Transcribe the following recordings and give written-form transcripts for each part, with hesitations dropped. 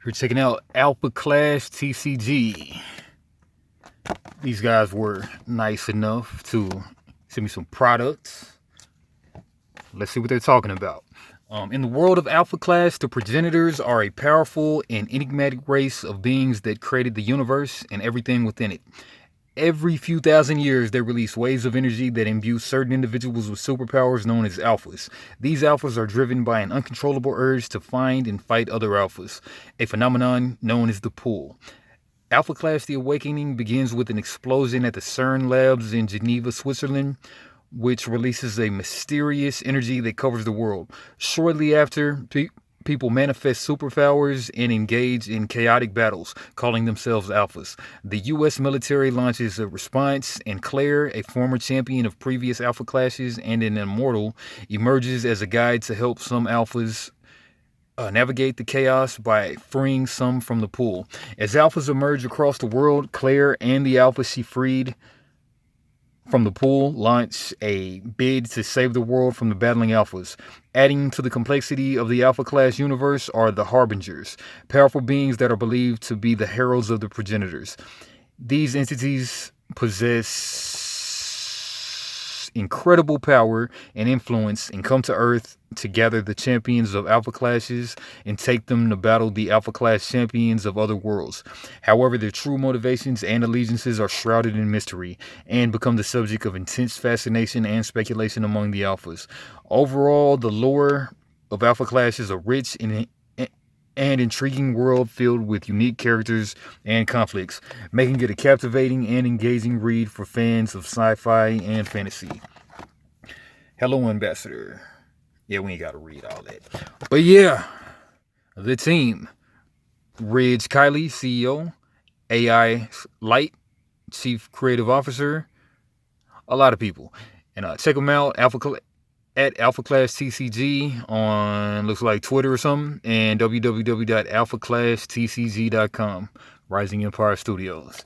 We're checking out Alpha Class TCG. These guys were nice enough to send me some products. Let's see what they're talking about. In the world of Alpha Class, the progenitors are a powerful and enigmatic race of beings that created the universe and everything within it. Every few thousand years, they release waves of energy that imbue certain individuals with superpowers known as alphas. These alphas are driven by an uncontrollable urge to find and fight other alphas, a phenomenon known as the pull. Alpha Class The Awakening begins with an explosion at the CERN labs in Geneva, Switzerland, which releases a mysterious energy that covers the world. Shortly after, people manifest superpowers and engage in chaotic battles, calling themselves alphas. The U.S. military launches a response, and Claire, a former champion of previous alpha classes and an immortal, emerges as a guide to help some alphas navigate the chaos by freeing some from the pool. As alphas emerge across the world, Claire and the alphas she freed from the pool launch a bid to save the world from the battling alphas. Adding to the complexity of the Alpha Class universe are the Harbingers, powerful beings that are believed to be the heralds of the progenitors. These entities possess incredible power and influence and come to Earth to gather the champions of Alpha Classes and take them to battle the Alpha Class champions of other worlds. However, their true motivations and allegiances are shrouded in mystery and become the subject of intense fascination and speculation among the Alphas. Overall, the lore of Alpha Class is a rich and intriguing world filled with unique characters and conflicts, making it a captivating and engaging read for fans of sci-fi and fantasy. Hello, Ambassador. Yeah, we ain't got to read all that. But yeah, the team. Ridge Kiley, CEO. AI Light, Chief Creative Officer. A lot of people. And check them out, at Alpha Class TCG on, looks like Twitter or something, and www.alphaclasstcg.com. Rising Empire Studios.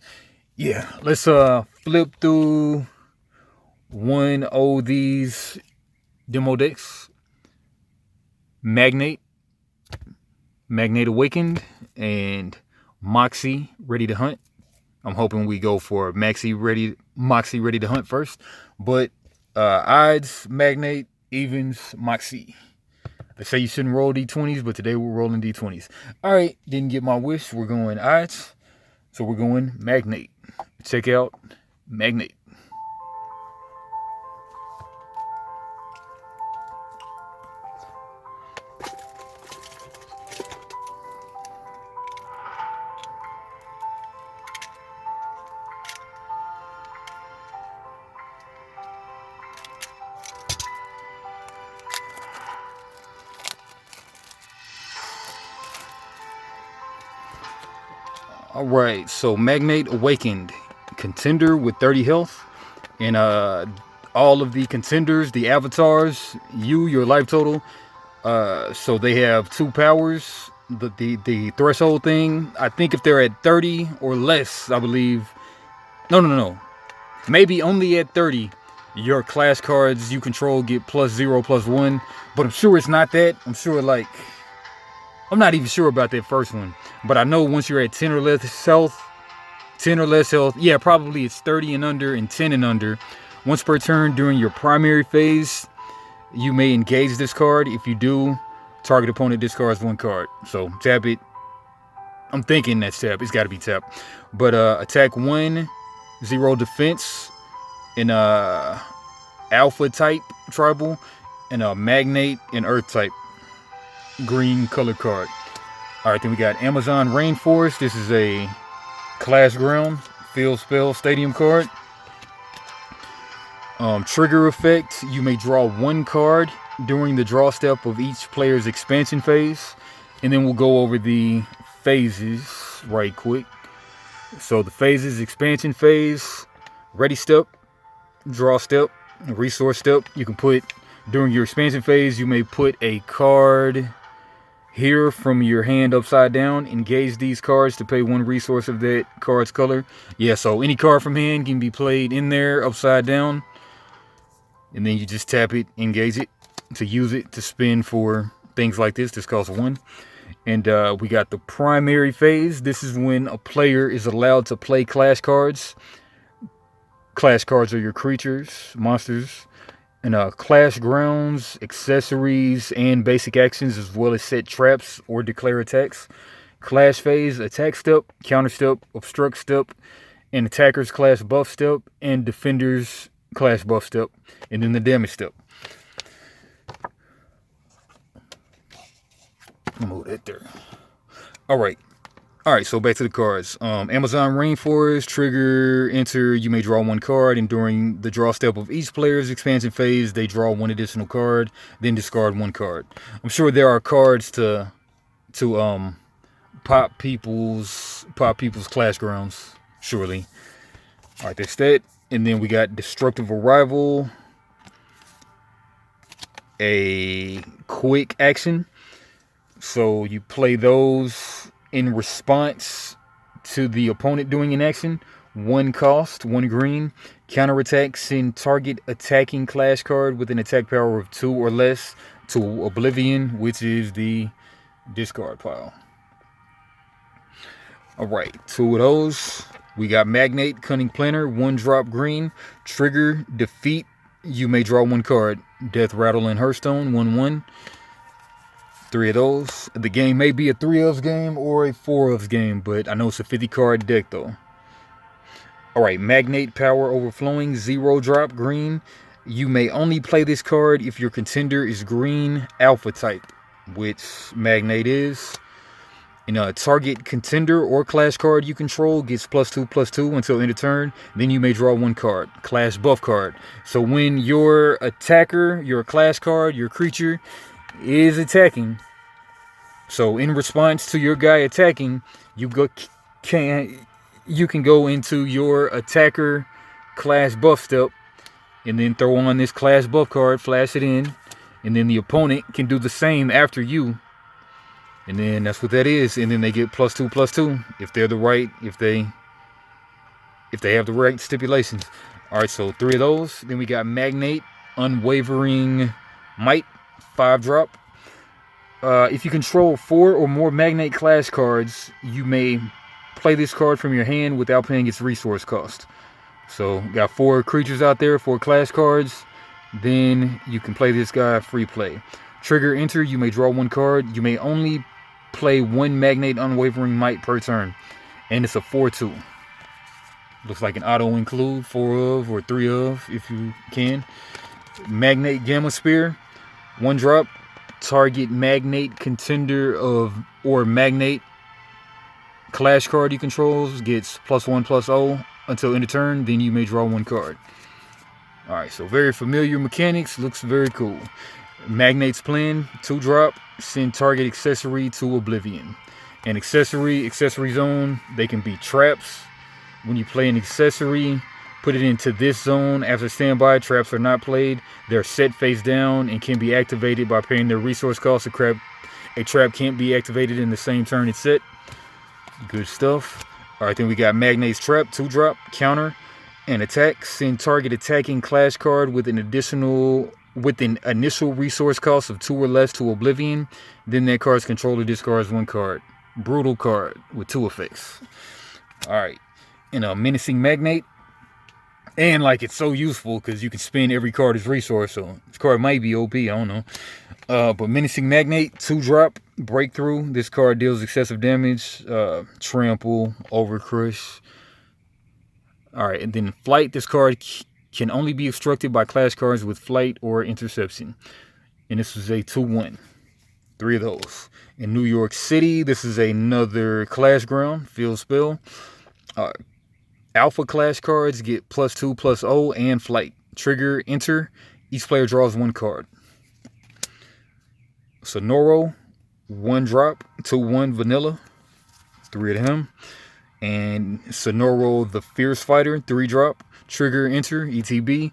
Yeah, let's flip through one of these demo decks. Magnate Awakened, and Moxie Ready to Hunt. I'm hoping we go for Moxie Ready to Hunt first. But odds, Magnate, evens, Moxie. They say you shouldn't roll D20s, but today we're rolling D20s. All right, didn't get my wish. We're going odds, so we're going Magnate. Check out Magnate. Alright, so Magnate Awakened, contender with 30 health, and all of the contenders, the avatars, your life total, so they have 2 powers, the threshold thing. I think if they're at 30 or less, I believe, no, maybe only at 30, your class cards you control get +0, +1, but I'm sure it's not that. I'm not even sure about that first one, but I know once you're at 10 or less health, yeah, probably it's 30 and under and 10 and under. Once per turn during your primary phase, you may engage this card. If you do, target opponent discards 1 card. So tap it. I'm thinking that's tap. It's got to be tap. But attack 1, 0 defense, in alpha type tribal, and a magnate and earth type green color card. All right, then we got Amazon Rainforest. This is a class ground field spell stadium card. Trigger effect, you may draw 1 card during the draw step of each player's expansion phase, and then we'll go over the phases right quick. So the phases: expansion phase, ready step, draw step, resource step. You can put, during your expansion phase, you may put a card here from your hand upside down. Engage these cards to pay 1 resource of that card's color. Yeah, so any card from hand can be played in there upside down, and then you just tap it, engage it to use it to spin for things like this. This costs 1. And we got the primary phase. This is when a player is allowed to play clash cards. Clash cards are your creatures, monsters, and clash grounds, accessories, and basic actions, as well as set traps or declare attacks. Clash phase, attack step, counter step, obstruct step, and attackers clash buff step, and defenders clash buff step, and then the damage step. Move that there. All right, so back to the cards. Amazon Rainforest, trigger, enter, you may draw one card, and during the draw step of each player's expansion phase, they draw one additional card, then discard one card. I'm sure there are cards to pop people's clash grounds, surely. All right, that's that. And then we got Destructive Arrival, a quick action. So you play those in response to the opponent doing an action. 1 cost, 1 green. Counterattack, send target attacking clash card with an attack power of 2 or less to Oblivion, which is the discard pile. Alright, 2 of those. We got Magnate, Cunning Planner, 1 drop green. Trigger, defeat, you may draw 1 card. Death Rattle and Hearthstone, 1/1. 3 of those. The game may be a 3-ofs game or a 4-ofs game, but I know it's a 50-card deck though. Alright, Magnate Power Overflowing, 0 drop green. You may only play this card if your contender is green alpha type, which Magnate is. A target contender or clash card you control gets +2/+2 until end of turn. Then you may draw 1 card, clash buff card. So when your attacker, your clash card, your creature is attacking, so in response to your guy attacking, you can go into your attacker clash buff step and then throw on this clash buff card, flash it in, and then the opponent can do the same after you, and then that's what that is. And then they get +2/+2 if they're the right, if they have the right stipulations. All right, so 3 of those. Then we got Magnate Unwavering Might, 5 drop. If you control 4 or more Magnate clash cards, you may play this card from your hand without paying its resource cost. So got 4 creatures out there, 4 clash cards, then you can play this guy free play. Trigger, enter, you may draw 1 card. You may only play 1 Magnate Unwavering Might per turn, and it's a 4/2. Looks like an auto include, 4 of or 3 of if you can. Magnate Gamma Spear, 1 drop. Target Magnate contender or Magnate clash card you control gets +1/+0 until end of turn. Then you may draw 1 card. All right, so very familiar mechanics. Looks very cool. Magnate's Plan, 2 drop. Send target accessory to Oblivion. An accessory zone. They can be traps. When you play an accessory, put it into this zone. After standby, traps are not played. They're set face down and can be activated by paying their resource cost. A trap can't be activated in the same turn it's set. Good stuff. All right, then we got Magnate's Trap, 2 drop, counter, and attack. Send target attacking clash card with an initial resource cost of 2 or less to Oblivion. Then that card's controller discards 1 card. Brutal card with 2 effects. All right, and a Menacing Magnate. And like, it's so useful because you can spend every card as resource. So this card might be OP, I don't know. But Menacing Magnate, 2 drop, Breakthrough. This card deals excessive damage, trample, overcrush. All right, and then Flight. This card can only be obstructed by clash cards with Flight or Interception. And this is a 2/1. 3 of those. In New York City, this is another clash ground, field spell. Alpha clash cards get +2/+0 and Flight. Trigger, enter. Each player draws 1 card. Sonoro, 1 drop, 2/1 vanilla. 3 of him. And Sonoro the Fierce Fighter, 3 drop. Trigger, enter, ETB.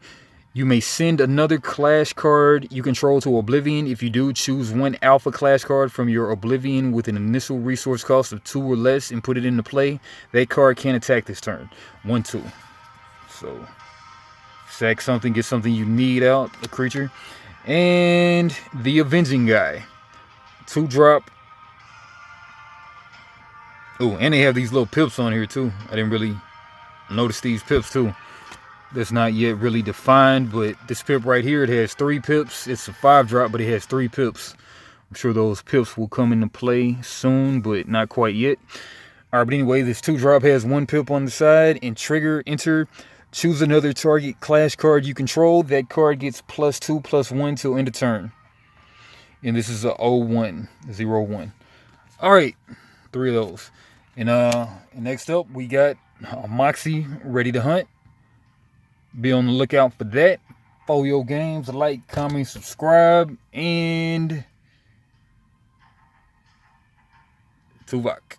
You may send another clash card you control to Oblivion. If you do, choose 1 alpha clash card from your Oblivion with an initial resource cost of 2 or less and put it into play. That card can't attack this turn. 1/2. So sack something, get something you need out, a creature. And the Avenging Guy, 2 drop, Oh, and they have these little pips on here too. I didn't really notice these pips too. That's not yet really defined, but this pip right here, it has 3 pips. It's a 5-drop, but it has 3 pips. I'm sure those pips will come into play soon, but not quite yet. All right, but anyway, this 2-drop has 1 pip on the side, and trigger, enter, choose another target clash card you control. That card gets +2/+1 till end of turn. And this is a 0-1, 0-1. All right, 3 of those. And next up, we got Moxie ready to hunt. Be on the lookout for that. Folio Games, like, comment, subscribe, and Tuvok.